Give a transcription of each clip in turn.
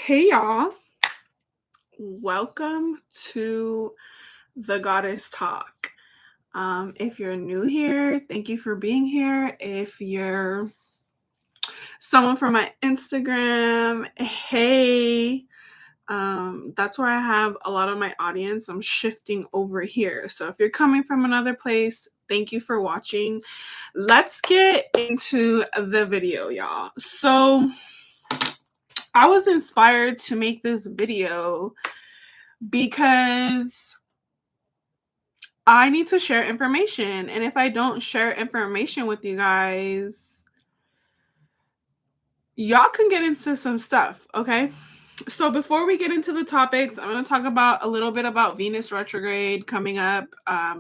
Hey y'all, welcome to the Goddess Talk. If you're new here, thank you for being here. If you're someone from my Instagram, hey, that's where I have a lot of my audience. I'm shifting over here. So if you're coming from another place, thank you for watching. Let's get into the video, y'all. So I was inspired to make this video because I need to share information. And if I don't share information with you guys, y'all can get into some stuff, okay? So before we get into the topics, I'm going to talk about a little bit about Venus retrograde coming up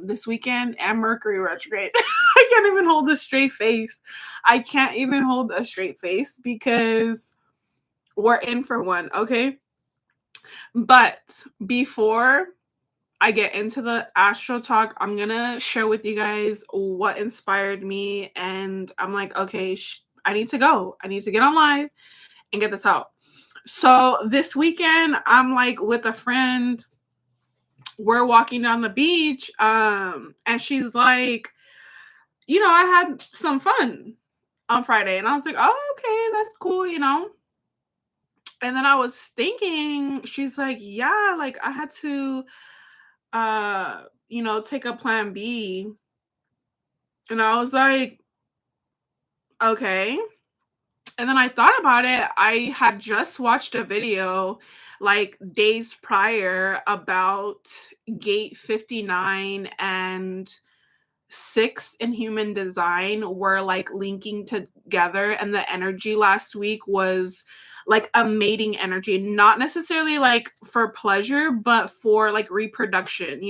this weekend and Mercury retrograde. I can't even hold a straight face. I can't even hold a straight face because we're in for one, okay? But before I get into the astro talk, I'm gonna share with you guys what inspired me, and I'm like, okay, I need to go. I need to get on live and get this out. So this weekend, I'm like with a friend. We're walking down the beach, and she's like, I had some fun on Friday, and I was like, oh, okay, that's cool. And then I was thinking, she's like, yeah, like I had to take a plan B. And I was like, okay. And then I thought about it. I had just watched a video like days prior about gate 59 and 6 in human design were like linking together, and the energy last week was like a mating energy, not necessarily like for pleasure, but for like reproduction.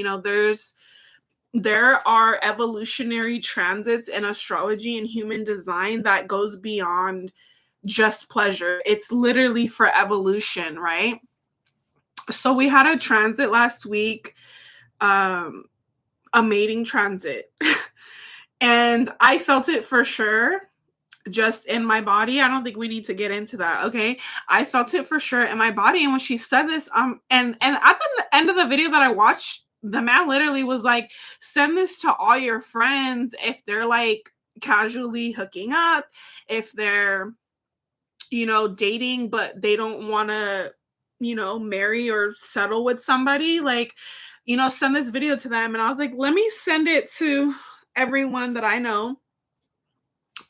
There are evolutionary transits in astrology and human design that goes beyond just pleasure. It's literally for evolution, right? So we had a transit last week, a mating transit. And I felt it for sure just in my body. I don't think we need to get into that, okay? I felt it for sure in my body. And when she said this, and at the end of the video that I watched, the man literally was like, send this to all your friends if they're like casually hooking up, if they're, dating, but they don't want to, marry or settle with somebody, like, send this video to them. And I was like, let me send it to everyone that I know,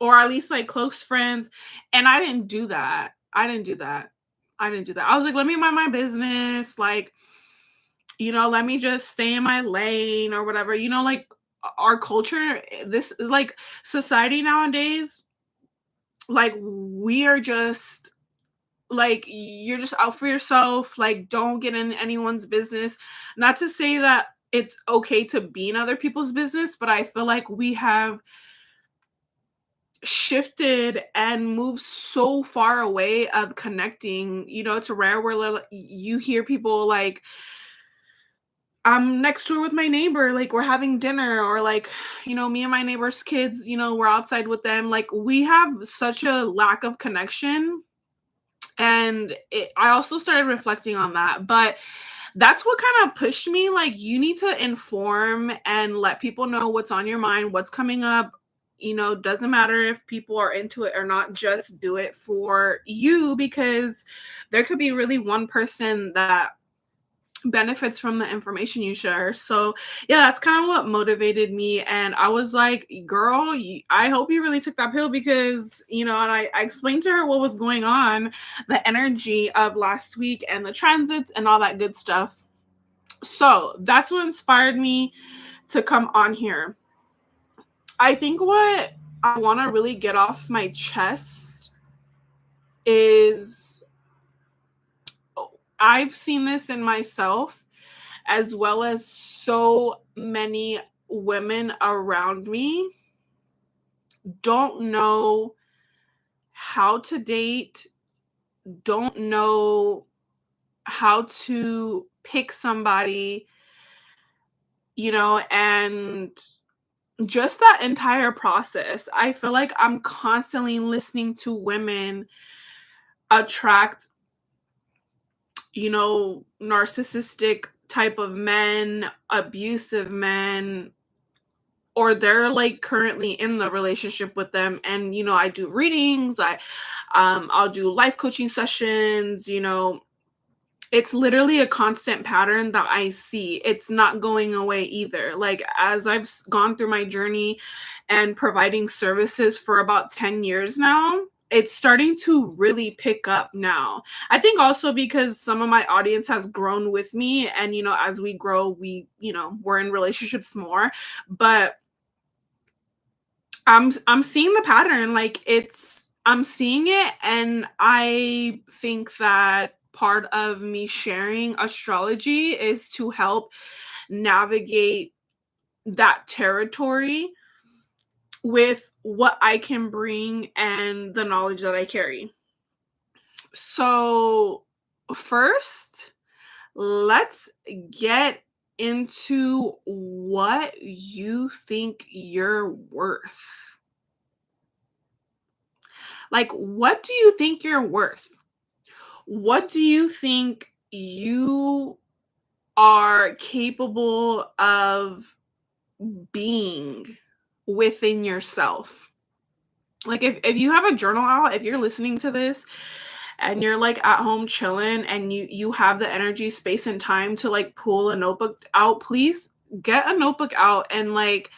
or at least like close friends. And I didn't do that. I didn't do that. I was like, let me mind my business. Like, let me just stay in my lane or whatever. Like our culture, this is like society nowadays, like we are just like, you're just out for yourself. Like, don't get in anyone's business. Not to say that it's okay to be in other people's business, but I feel like we have shifted and moved so far away of connecting, to rare where you hear people like, I'm next door with my neighbor, like we're having dinner, or like, me and my neighbor's kids, we're outside with them. Like we have such a lack of connection. And I also started reflecting on that, but that's what kind of pushed me. Like, you need to inform and let people know what's on your mind, what's coming up. Doesn't matter if people are into it or not, just do it for you, because there could be really one person that benefits from the information you share. So yeah, that's kind of what motivated me. And I was like, girl, I hope you really took that pill, because and I explained to her what was going on, the energy of last week and the transits and all that good stuff. So that's what inspired me to come on here. I think what I want to really get off my chest is, I've seen this in myself, as well as so many women around me don't know how to date, don't know how to pick somebody, and just that entire process. I feel like I'm constantly listening to women attract narcissistic type of men, abusive men, or they're like currently in the relationship with them. And I do readings, I'll do life coaching sessions. It's literally a constant pattern that I see. It's not going away either. Like, as I've gone through my journey and providing services for about 10 years now, it's starting to really pick up now. I think also because some of my audience has grown with me, and as we grow, we're in relationships more. But I'm seeing the pattern. Like, I'm seeing it, and I think that part of me sharing astrology is to help navigate that territory with what I can bring and the knowledge that I carry. So, first, let's get into what you think you're worth. Like, what do you think you're worth? What do you think you are capable of being within yourself? Like, if you have a journal out, if you're listening to this and you're like at home chilling and you have the energy, space, and time to like pull a notebook out, please get a notebook out and like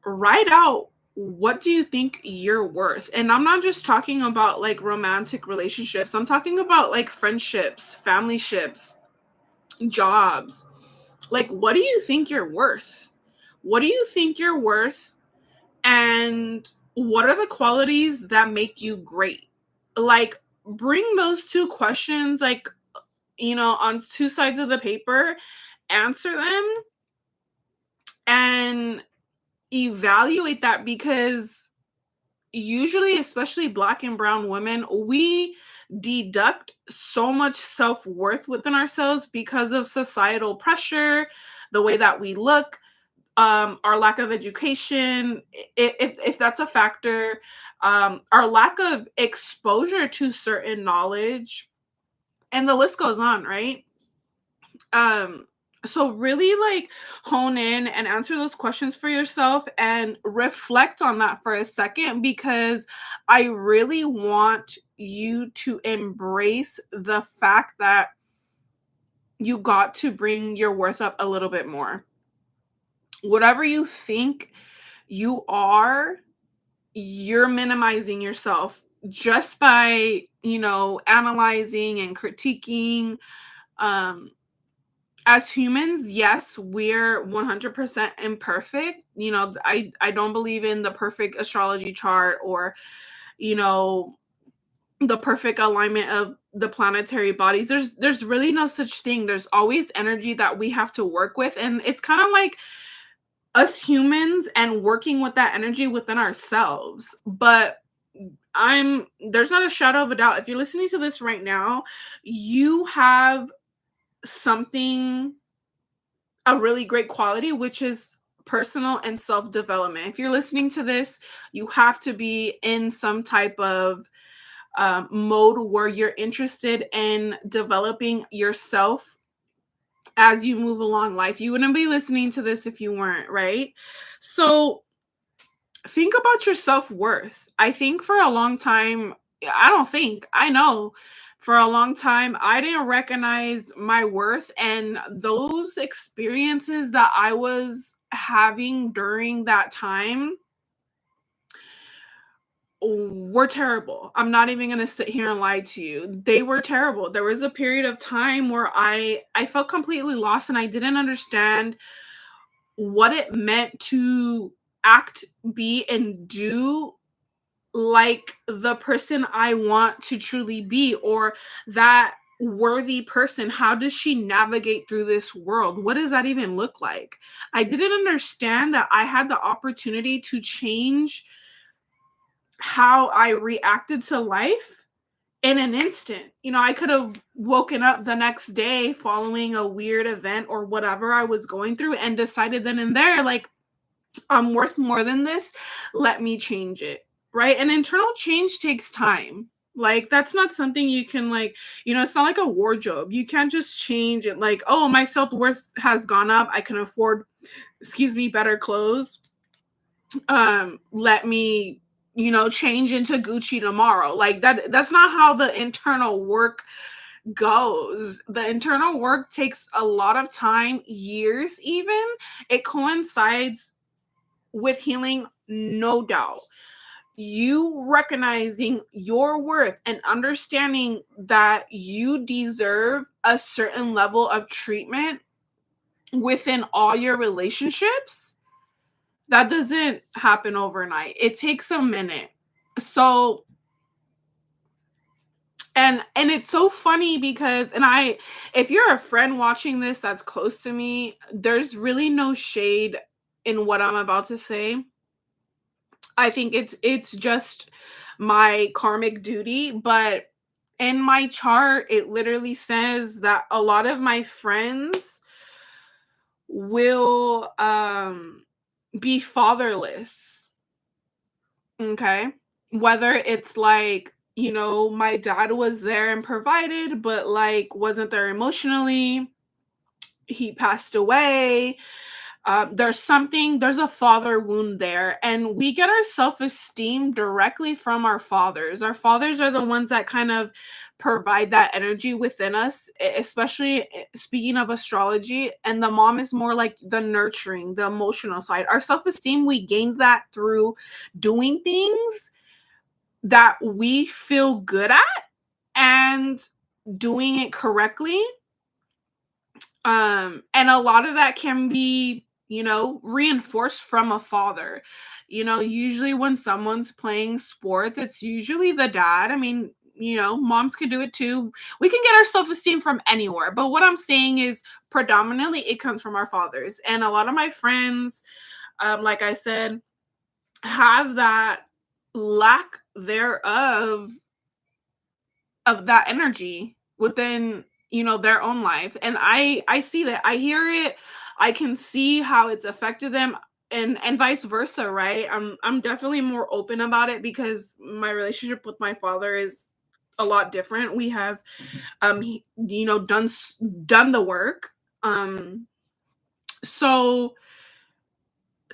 write out, what do you think you're worth? And I'm not just talking about like romantic relationships. I'm talking about like friendships, family ships, jobs. Like, what do you think you're worth? What do you think you're worth? And what are the qualities that make you great? Like, bring those two questions, like, on two sides of the paper, answer them, and evaluate that, because usually, especially Black and brown women, we deduct so much self-worth within ourselves because of societal pressure, the way that we look, our lack of education, if that's a factor, our lack of exposure to certain knowledge, and the list goes on, right? Um, so really like hone in and answer those questions for yourself and reflect on that for a second, because I really want you to embrace the fact that you got to bring your worth up a little bit more. Whatever you think you are, you're minimizing yourself just by, analyzing and critiquing. Um, as humans, yes, we're 100% imperfect. I don't believe in the perfect astrology chart, or, you know, the perfect alignment of the planetary bodies. There's really no such thing. There's always energy that we have to work with, and it's kind of like us humans and working with that energy within ourselves. But there's not a shadow of a doubt, if you're listening to this right now, you have something, a really great quality, which is personal and self-development. If you're listening to this, you have to be in some type of mode where you're interested in developing yourself as you move along life. You wouldn't be listening to this if you weren't, right? So think about your self-worth. I think for a long time, I don't think, I know for a long time, I didn't recognize my worth, and those experiences that I was having during that time were terrible. I'm not even going to sit here and lie to you. They were terrible. There was a period of time where I felt completely lost, and I didn't understand what it meant to act, be, and do like the person I want to truly be, or that worthy person. How does she navigate through this world? What does that even look like? I didn't understand that I had the opportunity to change how I reacted to life in an instant. I could have woken up the next day following a weird event or whatever I was going through and decided then and there, like, I'm worth more than this. Let me change it. Right? And internal change takes time. Like, that's not something you can, like, it's not like a wardrobe. You can't just change it like, "Oh, my self-worth has gone up. I can afford, excuse me, better clothes. Let me, change into Gucci tomorrow." Like, that's not how the internal work goes. The internal work takes a lot of time, years even. It coincides with healing, no doubt. You recognizing your worth and understanding that you deserve a certain level of treatment within all your relationships, that doesn't happen overnight. It takes a minute. So, and it's so funny because, if you're a friend watching this that's close to me, there's really no shade in what I'm about to say. I think it's just my karmic duty, but in my chart it literally says that a lot of my friends will be fatherless. Okay? Whether it's like, my dad was there and provided but like wasn't there emotionally, he passed away. There's a father wound there, and we get our self-esteem directly from our fathers. Our fathers are the ones that kind of provide that energy within us, especially speaking of astrology. And the mom is more like the nurturing, the emotional side. Our self-esteem, we gained that through doing things that we feel good at and doing it correctly. And a lot of that can be, reinforced from a father. Usually when someone's playing sports, it's usually the dad. I mean, moms can do it too. We can get our self-esteem from anywhere. But what I'm saying is predominantly it comes from our fathers. And a lot of my friends, like I said, have that lack thereof of that energy within, their own life. And I see that, I hear it, I can see how it's affected them, and vice versa, right? I'm definitely more open about it because my relationship with my father is a lot different. We have done the work. So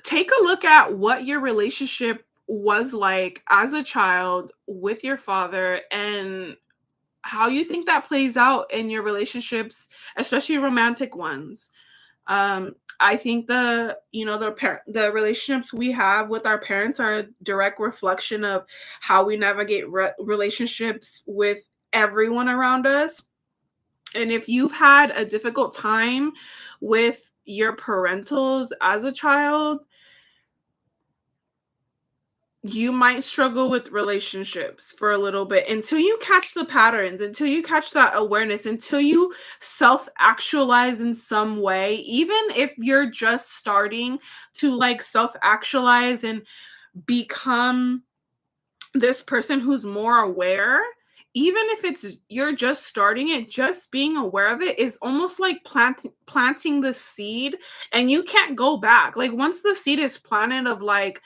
take a look at what your relationship was like as a child with your father, and how you think that plays out in your relationships, especially romantic ones. I think the relationships we have with our parents are a direct reflection of how we navigate relationships with everyone around us. And if you've had a difficult time with your parentals as a child, you might struggle with relationships for a little bit until you catch the patterns, until you catch that awareness, until you self actualize in some way. Even if you're just starting to like self actualize and become this person who's more aware, even if it's you're just starting it, just being aware of it is almost like planting the seed, and you can't go back. Like, once the seed is planted of like,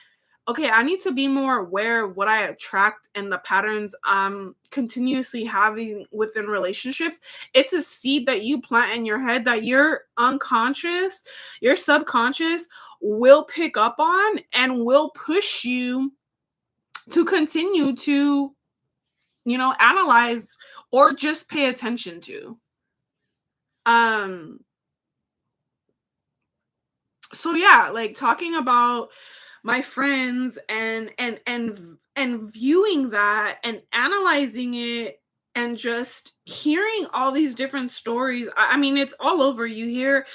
okay, I need to be more aware of what I attract and the patterns I'm continuously having within relationships. It's a seed that you plant in your head that your unconscious, your subconscious will pick up on and will push you to continue to, analyze or just pay attention to. Um so yeah, like talking about my friends and viewing that and analyzing it and just hearing all these different stories. I mean, it's all over. You hear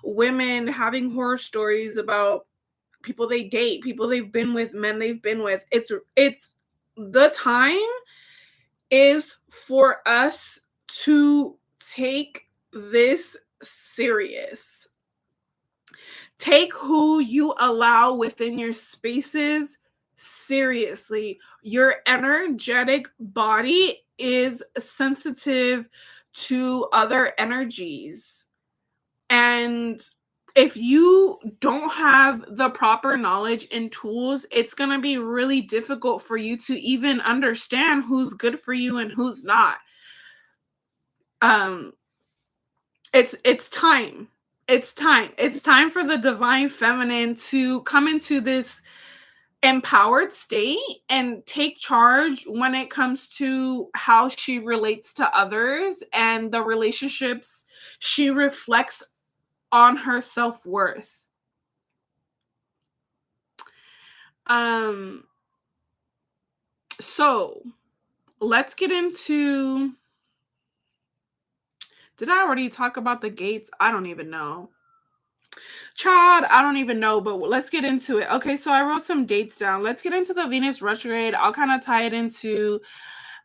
women having horror stories about people they date, people they've been with, men they've been with. It's the time is for us to take this serious. Take who you allow within your spaces seriously. Your energetic body is sensitive to other energies. And if you don't have the proper knowledge and tools, it's going to be really difficult for you to even understand who's good for you and who's not. Um it's time. It's time. It's time for the divine feminine to come into this empowered state and take charge when it comes to how she relates to others and the relationships she reflects on her self-worth. Um so let's get into, did I already talk about the gates? I don't even know. Child, I don't even know, but let's get into it. Okay, so I wrote some dates down. Let's get into the Venus retrograde. I'll kind of tie it into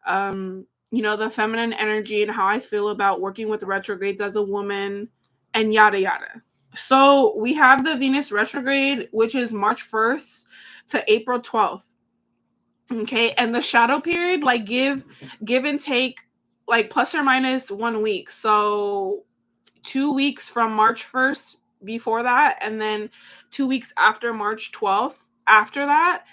the feminine energy and how I feel about working with retrogrades as a woman and yada yada. So we have the Venus retrograde, which is March 1st to April 12th. Okay, and the shadow period, like give and take, like plus or minus 1 week. So 2 weeks from March 1st before that, and then 2 weeks after March 12th after that,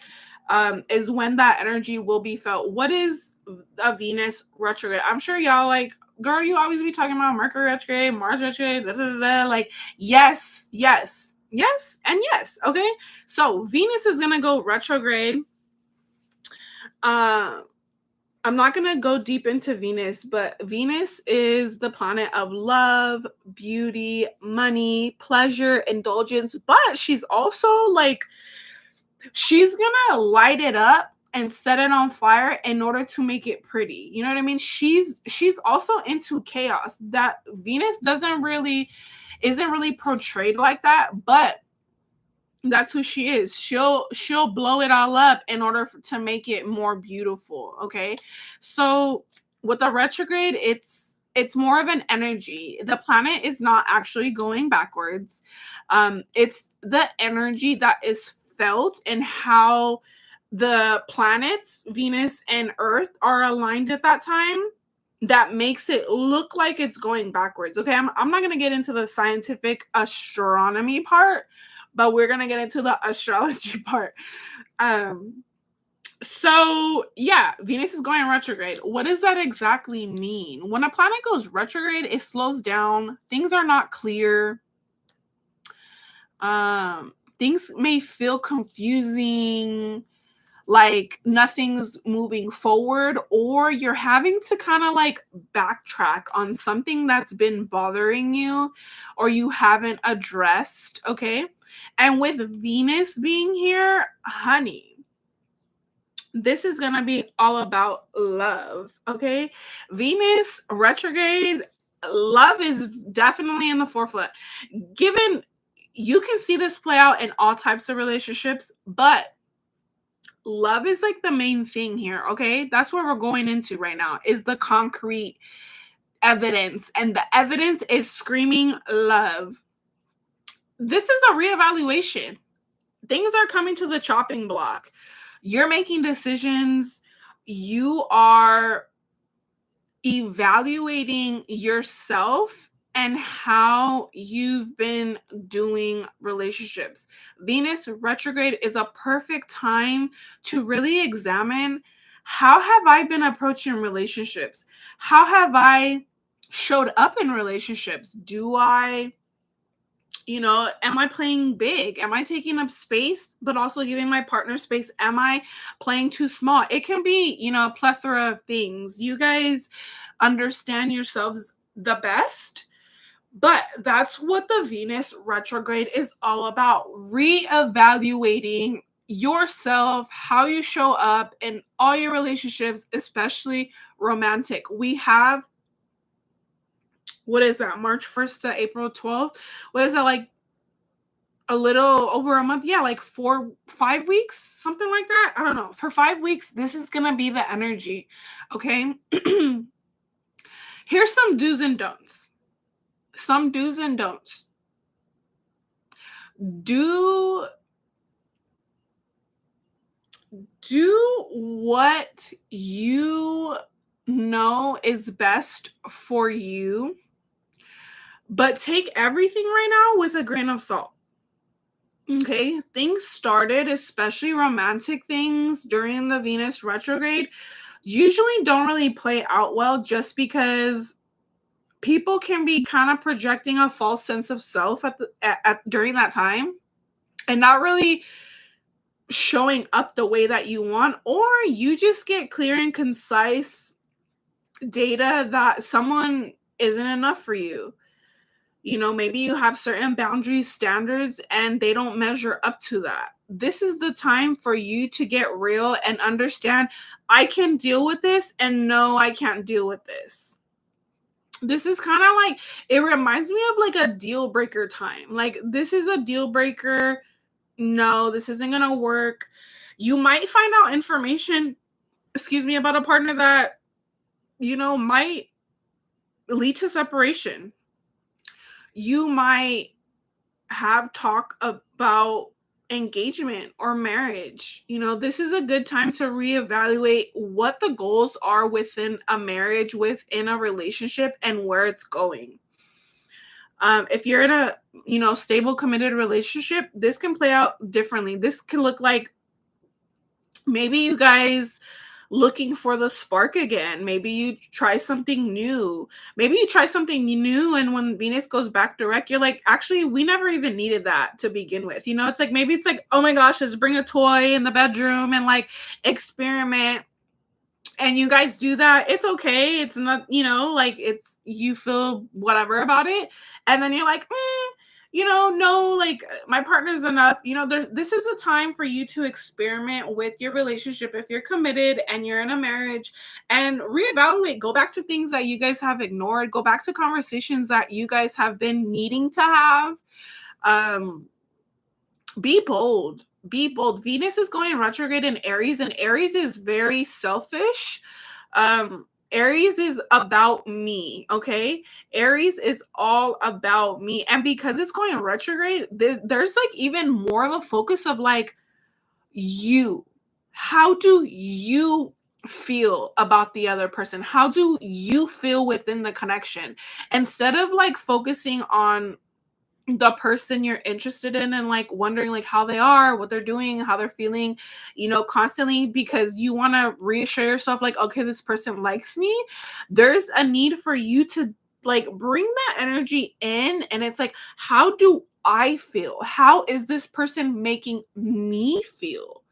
is when that energy will be felt. What is a Venus retrograde? I'm sure y'all like, girl, you always be talking about Mercury retrograde, Mars retrograde, da, da, da, da. Like, yes, yes, yes, and yes. Okay, so Venus is gonna go retrograde. I'm not going to go deep into Venus, but Venus is the planet of love, beauty, money, pleasure, indulgence. But she's also like, she's going to light it up and set it on fire in order to make it pretty. You know what I mean? She's also into chaos. That Venus isn't really portrayed like that, but that's who she is. She'll blow it all up in order to make it more beautiful. Okay, so with the retrograde, it's more of an energy. The planet is not actually going backwards. It's the energy that is felt and how the planets Venus and Earth are aligned at that time that makes it look like it's going backwards. Okay, I'm not going to get into the scientific astronomy part, but we're going to get into the astrology part. So yeah, Venus is going retrograde. What does that exactly mean? When a planet goes retrograde, it slows down. Things are not clear. Things may feel confusing, like nothing's moving forward, or you're having to kind of like backtrack on something that's been bothering you or you haven't addressed. Okay, and with Venus being here, honey, this is gonna be all about love. Okay, Venus retrograde, love is definitely in the forefront. Given, you can see this play out in all types of relationships, but love is like the main thing here. Okay, that's what we're going into right now, is the concrete evidence, and the evidence is screaming love. This is a reevaluation. Things are coming to the chopping block. You're making decisions. You are evaluating yourself and how you've been doing relationships. Venus retrograde is a perfect time to really examine, how have I been approaching relationships? How have I showed up in relationships? Do I, am I playing big? Am I taking up space, but also giving my partner space? Am I playing too small? It can be, a plethora of things. You guys understand yourselves the best, but that's what the Venus retrograde is all about. Reevaluating yourself, how you show up in all your relationships, especially romantic. We have, what is that, March 1st to April 12th? What is that, like a little over a month? Yeah, like 5 weeks, something like that. I don't know. For 5 weeks, this is going to be the energy. Okay. Here's some do's and don'ts. Some do's and don'ts. Do what you know is best for you. But take everything right now with a grain of salt. Okay, things started, especially romantic things during the Venus retrograde, usually don't really play out well just because people can be kind of projecting a false sense of self during that time and not really showing up the way that you want, or you just get clear and concise data that someone isn't enough for you. You know, maybe you have certain boundaries, standards, and they don't measure up to that. This is the time for you to get real and understand I can deal with this, and no, I can't deal with this. This is kind of like, it reminds me of like a deal breaker time. Like, this is a deal breaker. No, this isn't going to work. You might find out information, excuse me, about a partner that, might lead to separation. You might have talk about engagement or marriage. This is a good time to reevaluate what the goals are within a marriage, within a relationship, and where it's going. If you're in a stable, committed relationship, this can play out differently. This can look like maybe you guys looking for the spark again. Maybe you try something new. And when Venus goes back direct, you're like, actually, we never even needed that to begin with. It's like, maybe it's like, oh my gosh, let's bring a toy in the bedroom and like experiment. And you guys do that. It's okay. It's not, like, it's, you feel whatever about it. And then you're like, no, like, my partner's enough. This is a time for you to experiment with your relationship if you're committed and you're in a marriage, and reevaluate. Go back to things that you guys have ignored. Go back to conversations that you guys have been needing to have. Be bold. Be bold. Venus is going retrograde in Aries, and Aries is very selfish. Aries is about me, okay? Aries is all about me. And because it's going retrograde, there's like even more of a focus of like, you. How do you feel about the other person? How do you feel within the connection? Instead of like focusing on the person you're interested in and like wondering like how they are, what they're doing, how they're feeling, constantly, because you want to reassure yourself like, okay, this person likes me. There's a need for you to like bring that energy in, and it's like, how do I feel? How is this person making me feel?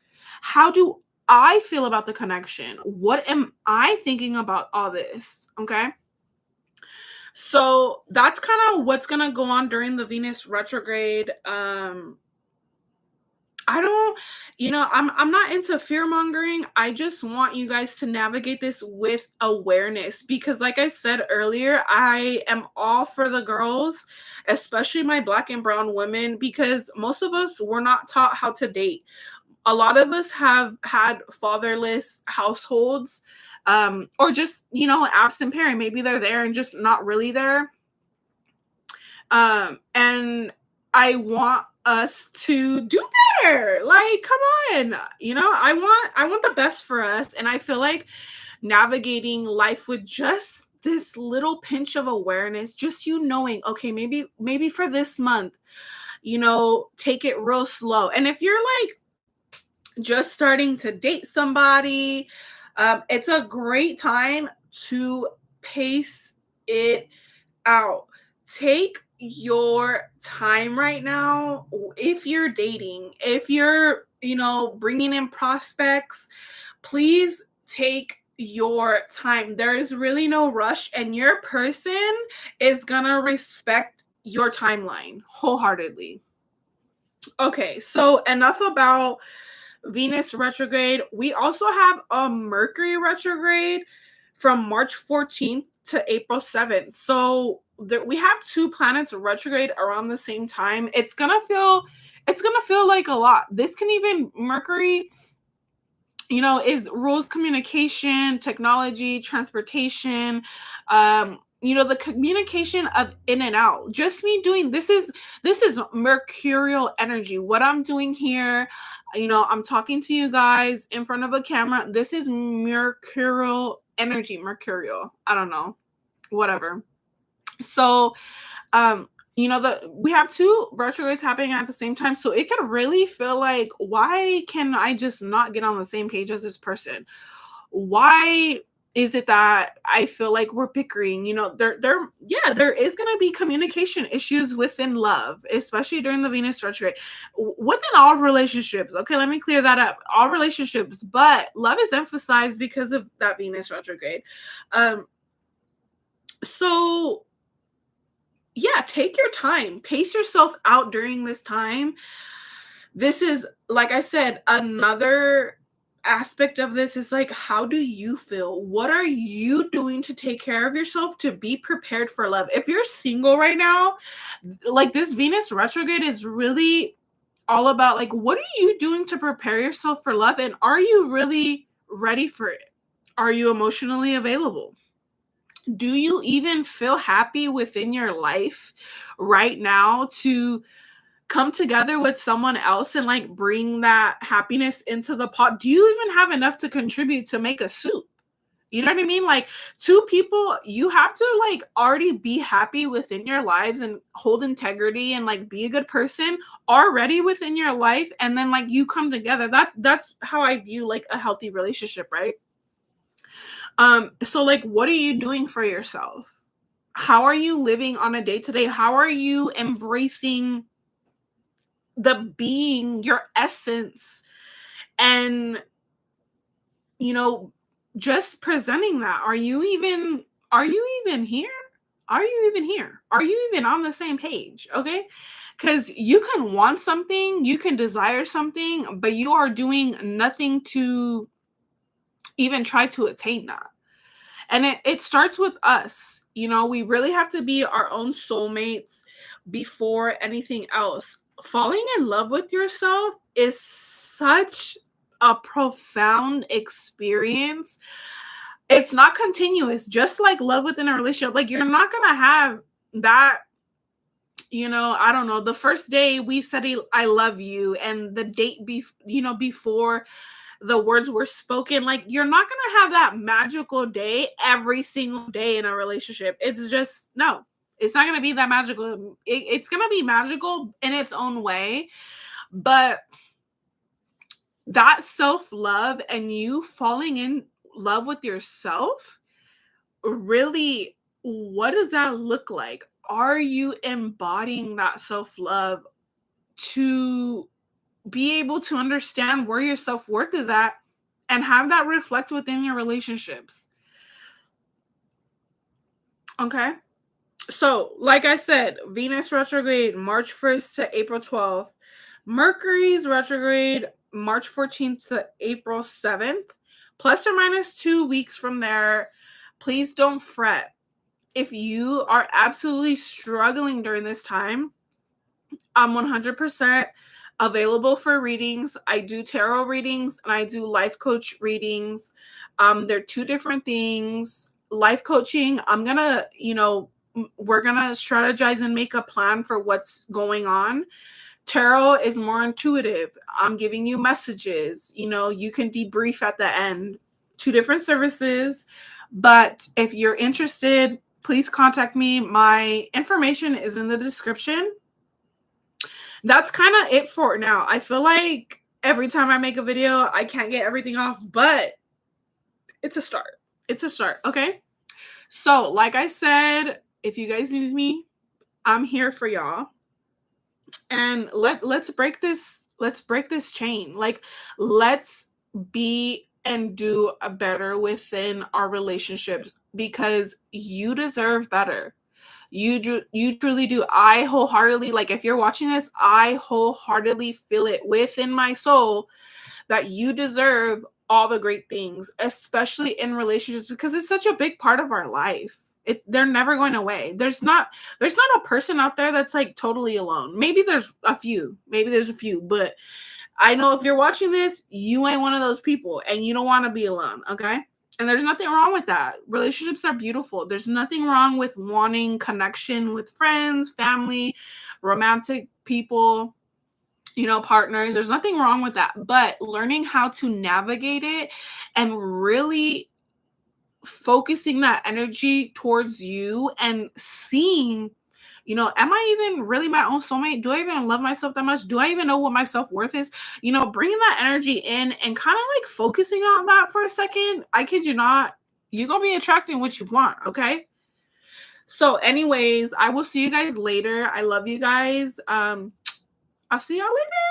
How do I feel about the connection? What am I thinking about all this? Okay. So that's kind of what's gonna go on during the Venus retrograde. I don't, I'm not into fear mongering. I just want you guys to navigate this with awareness, because like I said earlier, I am all for the girls, especially my Black and brown women, because most of us were not taught how to date. A lot of us have had fatherless households, or just, absent parent. Maybe they're there and just not really there. And I want us to do better. Like, come on. I want the best for us. And I feel like navigating life with just this little pinch of awareness, just knowing, okay, maybe for this month, take it real slow. And if you're like just starting to date somebody, it's a great time to pace it out. Take your time right now. If you're dating, if you're, bringing in prospects, please take your time. There's really no rush, and your person is gonna respect your timeline wholeheartedly. Okay, so enough about Venus retrograde. We also have a Mercury retrograde from March 14th to April 7th. So we have two planets retrograde around the same time. It's gonna feel like a lot. This can even, Mercury, is rules communication, technology, transportation, the communication of in and out. Just me doing this is mercurial energy. What I'm doing here, I'm talking to you guys in front of a camera. This is mercurial energy. Mercurial. I don't know. Whatever. So, um, we have two retrogrades happening at the same time. So it could really feel like, why can I just not get on the same page as this person? Why is it that I feel like we're bickering? Yeah, there is going to be communication issues within love, especially during the Venus retrograde, within all relationships. Okay, let me clear that up. All relationships, but love is emphasized because of that Venus retrograde. Um, so yeah, take your time, pace yourself out during this time. This is, like I said, another aspect of this is like, how do you feel? What are you doing to take care of yourself to be prepared for love? If you're single right now, like this Venus retrograde is really all about like, what are you doing to prepare yourself for love? And are you really ready for it? Are you emotionally available? Do you even feel happy within your life right now to come together with someone else and like bring that happiness into the pot? Do you even have enough to contribute to make a soup? You know what I mean? Like, two people, you have to like already be happy within your lives and hold integrity and like be a good person already within your life, and then like you come together. That's how I view like a healthy relationship, right? So like, what are you doing for yourself? How are you living on a day to day? How are you embracing the being, your essence, and you know, just presenting that? Are you even here? Are you even here? Are you even on the same page? Okay? Cuz you can want something, you can desire something, but you are doing nothing to even try to attain that. And it starts with us. We really have to be our own soulmates before anything else. Falling in love with yourself is such a profound experience. It's not continuous, just like love within a relationship. Like, you're not going to have that. I don't know, the first day we said I love you, and the date before the words were spoken. Like, you're not going to have that magical day every single day in a relationship. It's just, no, it's not going to be that magical. It's going to be magical in its own way, but that self-love and you falling in love with yourself, really, what does that look like? Are you embodying that self-love to be able to understand where your self-worth is at and have that reflect within your relationships? Okay. So, like I said, Venus retrograde March 1st to April 12th. Mercury's retrograde March 14th to April 7th. Plus or minus 2 weeks from there. Please don't fret. If you are absolutely struggling during this time, I'm 100% available for readings. I do tarot readings and I do life coach readings. They're two different things. Life coaching, we're going to strategize and make a plan for what's going on. Tarot is more intuitive. I'm giving you messages. You can debrief at the end. Two different services. But if you're interested, please contact me. My information is in the description. That's kind of it for now. I feel like every time I make a video, I can't get everything off, but it's a start. It's a start. Okay. So, like I said, if you guys need me, I'm here for y'all. And let's break this chain. Like, let's be and do a better within our relationships, because you deserve better. You truly do. I wholeheartedly, like, if you're watching this, I wholeheartedly feel it within my soul that you deserve all the great things, especially in relationships, because it's such a big part of our life. They're never going away. There's not a person out there that's like totally alone. Maybe there's a few, but I know if you're watching this, you ain't one of those people and you don't want to be alone, okay? And there's nothing wrong with that. Relationships are beautiful. There's nothing wrong with wanting connection with friends, family, romantic people, partners. There's nothing wrong with that. But learning how to navigate it and really focusing that energy towards you and seeing, am I even really my own soulmate? Do I even love myself that much? Do I even know what my self-worth is? Bringing that energy in and kind of like focusing on that for a second. I kid you not, you're going to be attracting what you want, okay? So anyways, I will see you guys later. I love you guys. I'll see y'all later.